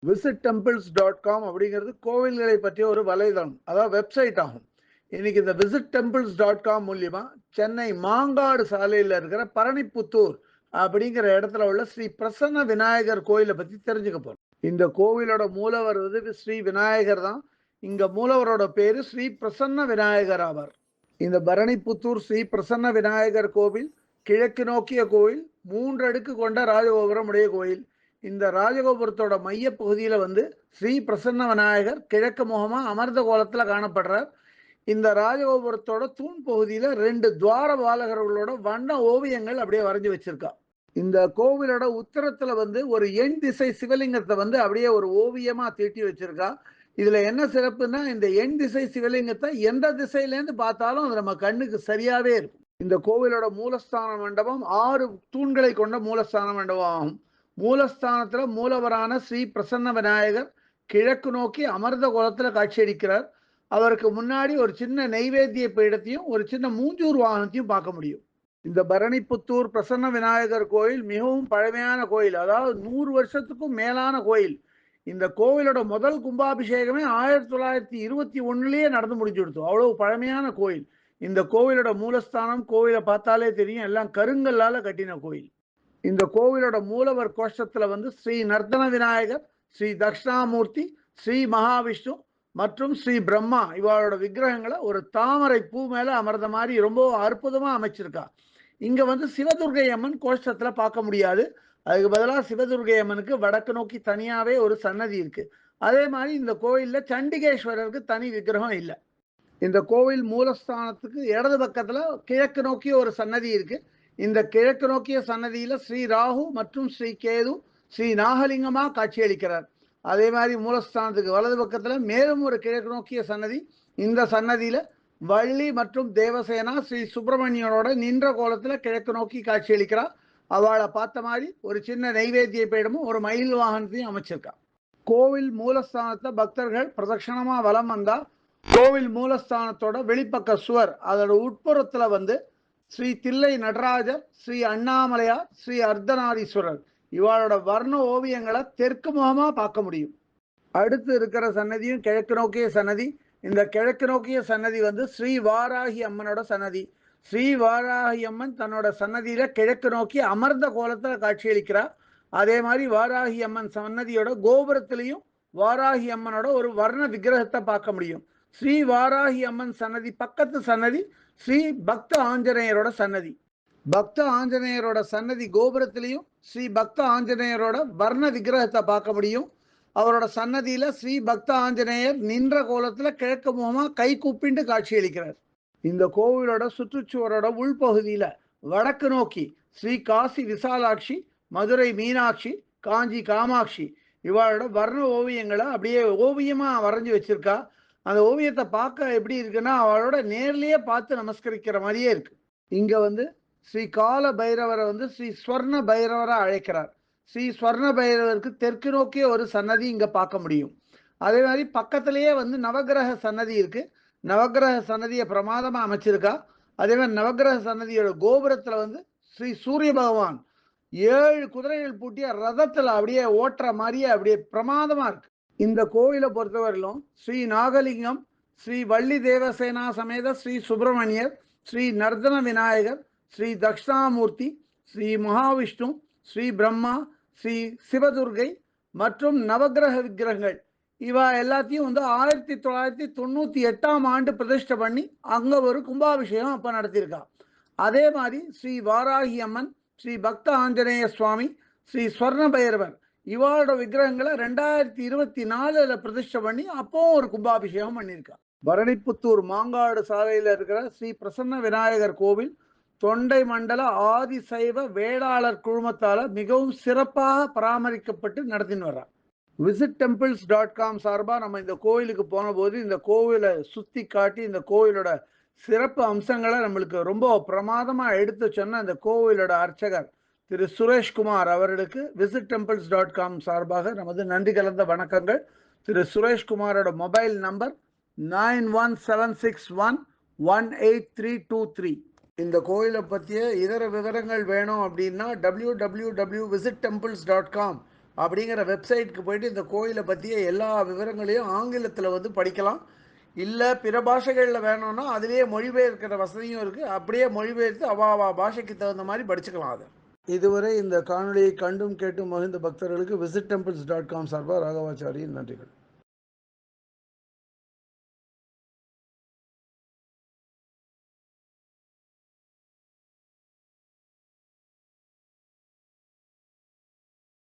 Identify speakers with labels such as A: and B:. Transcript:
A: visitTemples.com அப்படிங்கிறது கோவில்களை பற்றிய ஒரு வலைதளம், அதாவது வெப்சைட் ஆகும். இன்னைக்கு இந்த visitTemples.com மூலியமா சென்னை மாங்காடு சாலையில் இருக்கிற பரணிப்புத்தூர் அப்படிங்கிற இடத்துல உள்ள ஸ்ரீ பிரசன்ன விநாயகர் கோயிலை பத்தி தெரிஞ்சுக்க போறோம். இந்த கோவிலோட மூலவர் வந்து ஸ்ரீ விநாயகர் தான். இங்க மூலவரோட பேரு ஸ்ரீ பிரசன்ன விநாயகர் ஆவார். இந்த பரணிப்புத்தூர் ஸ்ரீ பிரசன்ன விநாயகர் கோவில் கிழக்கு நோக்கிய கோயில், 3 அடுக்கு கொண்ட ராஜகோபுரம் உடைய கோயில். இந்த ராஜகோபுரத்தோட மைய பகுதியில வந்து ஸ்ரீ பிரசன்ன விநாயகர் கிழக்கு முகமா அமர்ந்த கோலத்துல காணப்படுறார். இந்த ராஜகோபுரத்தோட தூண் பகுதியில 2 துவார பாலகர்களோட வண்ண ஓவியங்கள் அப்படியே வரைஞ்சு வச்சிருக்கா. இந்த கோவிலோட உத்தரத்துல வந்து ஒரு எண் திசை சிவலிங்கத்தை வந்து அப்படியே ஒரு ஓவியமா தீட்டி வச்சிருக்கா. இதுல என்ன சிறப்புன்னா, இந்த எண் திசை சிவலிங்கத்தை எந்த திசையில இருந்து பார்த்தாலும் அது நம்ம கண்ணுக்கு சரியாவே இருக்கும். இந்த கோவிலோட மூலஸ்தான மண்டபம் 6 தூண்களை கொண்ட மூலஸ்தான மண்டபம் ஆகும். மூலஸ்தானத்துல மூலவரான ஸ்ரீ பிரசன்ன விநாயகர் கிழக்கு நோக்கி அமர்ந்த கோலத்துல காட்சியளிக்கிறார். அவருக்கு முன்னாடி ஒரு சின்ன நெய்வேத்திய பீடத்தையும் ஒரு சின்ன மூஞ்சூர் வாகனத்தையும் பார்க்க முடியும். இந்த பரணிப்புத்தூர் பிரசன்ன விநாயகர் கோயில் மிகவும் பழமையான கோயில், அதாவது 100 வருஷத்துக்கும் மேலான கோயில். இந்த கோவிலோட முதல் கும்பாபிஷேகமே 1921லயே நடந்து முடிஞ்சுடுத்து. அவ்வளவு பழமையான கோயில். இந்த கோவிலோட மூலஸ்தானம், கோவிலை பார்த்தாலே தெரியும், எல்லாம் கருங்கல்லால கட்டின கோயில். இந்த கோவிலோட மூலவர் கோஷ்டத்துல வந்து ஸ்ரீ நர்த்தன விநாயகர், ஸ்ரீ தட்சிணாமூர்த்தி, ஸ்ரீ மகாவிஷ்ணு மற்றும் ஸ்ரீ பிரம்மா இவளோட விக்கிரகங்களை ஒரு தாமரை பூ மேல அமர்ந்த மாதிரி ரொம்ப அற்புதமா அமைச்சிருக்கா. இங்க வந்து சிவதுர்கை அம்மன் கோஷ்டத்துல பார்க்க முடியாது. அதுக்கு பதிலாக சிவதுர்கை அம்மனுக்கு வடக்கு நோக்கி தனியாவே ஒரு சன்னதி இருக்கு. அதே மாதிரி இந்த கோயில்ல சண்டிகேஸ்வரருக்கு தனி விக்கிரகம் இல்லை. இந்த கோவில் மூலஸ்தானத்துக்கு இடது பக்கத்துல கிழக்கு நோக்கிய ஒரு சன்னதி இருக்கு. இந்த கிழக்கு நோக்கிய சன்னதியில ஸ்ரீ ராகு மற்றும் ஸ்ரீ கேது ஸ்ரீ நாகலிங்கமா காட்சியளிக்கிறார். அதே மாதிரி மூலஸ்தானத்துக்கு வலது பக்கத்துல மேலும் ஒரு கிழக்கு நோக்கிய சன்னதி. இந்த சன்னதியில வள்ளி மற்றும் தேவசேனா ஸ்ரீ சுப்பிரமணியனோட நின்ற கோலத்துல கிழக்கு நோக்கி காட்சியளிக்கிறார். அவளை பார்த்த மாதிரி ஒரு சின்ன நெய்வேத்திய பீடமும் ஒரு மயில் வாகனத்தையும் அமைச்சிருக்கா. கோவில் மூலஸ்தானத்தை பக்தர்கள் பிரதட்சணமா வலம் வந்தா கோவில் மூலஸ்தானத்தோட வெளிப்பக்க சுவர் அதோட உட்புறத்துல வந்து ஸ்ரீ தில்லை நடராஜர், ஸ்ரீ அண்ணாமலையார், ஸ்ரீ அர்த்தநாரீஸ்வரர் இவளோட வர்ண ஓவியங்களை தெற்கு முகமா பார்க்க முடியும். அடுத்து இருக்கிற சன்னதியும் கிழக்கு நோக்கிய சன்னதி. இந்த கிழக்கு நோக்கிய சன்னதி வந்து ஸ்ரீ வாராகி அம்மனோட சன்னதி. ஸ்ரீ வாராகி அம்மன் தன்னோட சன்னதியில கிழக்கு நோக்கி அமர்ந்த கோலத்துல காட்சியளிக்கிறார். அதே மாதிரி வாராகி அம்மன் சன்னதியோட கோபுரத்திலையும் வாராகி அம்மனோட ஒரு வர்ண விக்கிரகத்தை பார்க்க முடியும். ஸ்ரீ வாராகி அம்மன் சன்னதி பக்கத்து சன்னதி ஸ்ரீ பக்த ஆஞ்சநேயரோட சன்னதி. பக்த ஆஞ்சநேயரோட சன்னதி கோபுரத்திலையும் ஸ்ரீ பக்த ஆஞ்சநேயரோட வர்ண விக்கிரகத்தை பார்க்க முடியும். அவரோட சன்னதியில ஸ்ரீ பக்த ஆஞ்சநேயர் நின்ற கோலத்துல கிழக்கு முகமா கை கூப்பிண்டு காட்சியளிக்கிறார். இந்த கோவிலோட சுற்றுச்சுவரோட உள்பகுதியில வடக்கு நோக்கி ஸ்ரீ காசி விசாலாட்சி, மதுரை மீனாட்சி, காஞ்சி காமாட்சி இவளோட வர்ண ஓவியங்களை அப்படியே ஓவியமா வரைஞ்சி வச்சிருக்கா. அந்த ஓவியத்தை பார்க்க எப்படி இருக்குன்னா, அவளோட நேர்லயே பார்த்து நமஸ்கரிக்கிற மாதிரியே இருக்கு. இங்க வந்து ஸ்ரீ கால பைரவரை வந்து ஸ்ரீ ஸ்வர்ண பைரவரா அழைக்கிறார். ஸ்ரீ ஸ்வர்ண பைரவருக்கு தெற்கு நோக்கிய ஒரு சன்னதி இங்க பார்க்க முடியும். அதே மாதிரி பக்கத்திலேயே வந்து நவகிரக சன்னதி இருக்கு. நவகிரக சன்னதியை பிரமாதமா அமைச்சிருக்கா. அதே மாதிரி நவகிரக சன்னதியோட கோபுரத்துல வந்து ஸ்ரீ சூரிய பகவான் 7 குதிரைகள் பூட்டிய ரதத்துல அப்படியே ஓட்டுற மாதிரியே அப்படியே பிரமாதமா இருக்கு. இந்த கோவிலை பொறுத்தவரையிலும் ஸ்ரீ நாகலிங்கம், ஸ்ரீ வள்ளி தேவசேனா சமேத ஸ்ரீ சுப்பிரமணியர், ஸ்ரீ நர்தன விநாயகர், ஸ்ரீ தட்சிணாமூர்த்தி, ஸ்ரீ மகாவிஷ்ணு, ஸ்ரீ பிரம்மா, ஸ்ரீ சிவதுர்கை மற்றும் நவகிரக விக்கிரகங்கள் இவ எல்லாத்தையும் வந்து 1998ஆம் ஆண்டு பிரதிஷ்டை பண்ணி அங்க ஒரு கும்பாபிஷேகம் அப்ப நடத்தியிருக்கா. அதே மாதிரி ஸ்ரீ வாராகி அம்மன், ஸ்ரீ பக்த ஆஞ்சநேய சுவாமி, ஸ்ரீ ஸ்வர்ண பைரவர் இவாளோட விக்கிரகங்களை 2024 பிரதிஷ்டை பண்ணி அப்போ ஒரு கும்பாபிஷேகம் பண்ணியிருக்கா. பரணிப்புத்தூர் மாங்காடு சாலையில் இருக்கிற ஸ்ரீ பிரசன்ன விநாயகர் கோவில் தொண்டை மண்டல ஆதிசைவ வேளாளர் குழுமத்தால மிகவும் சிறப்பாக பராமரிக்கப்பட்டு நடத்தின்னு வர்றார். visitTemples.com சார்பா நம்ம இந்த கோயிலுக்கு போன போது இந்த கோவிலை சுத்தி காட்டி இந்த கோவிலோட சிறப்பு அம்சங்களை நம்மளுக்கு ரொம்ப பிரமாதமா எடுத்து சொன்ன இந்த கோவிலோட அர்ச்சகர் திரு சுரேஷ்குமார் அவர்களுக்கு visitTemples.com சார்பாக நமது நன்றி கலந்த வணக்கங்கள். திரு சுரேஷ்குமாரோட மொபைல் நம்பர் 9176118323. இந்த கோயிலை பற்றிய இதர விவரங்கள் வேணும் அப்படின்னா www.visittemples.com அப்படிங்கிற வெப்சைட்டுக்கு போயிட்டு இந்த கோயிலை பற்றிய எல்லா விவரங்களையும் ஆங்கிலத்தில் வந்து படிக்கலாம். இல்லை பிற பாஷைகளில் வேணும்னா அதுலேயே மொழிபெயர்க்கிற வசதியும் இருக்குது. அப்படியே மொழிபெயர்த்து அவா பாஷைக்கு தகுந்த மாதிரி படிச்சுக்கலாம் அதை. இதுவரை இந்த காணொளியை கண்டும் கேட்டும் மகிழ்ந்த பக்தர்களுக்கு visit temples.com சார்பாக ராகவாச்சாரியின் நன்றிகள்.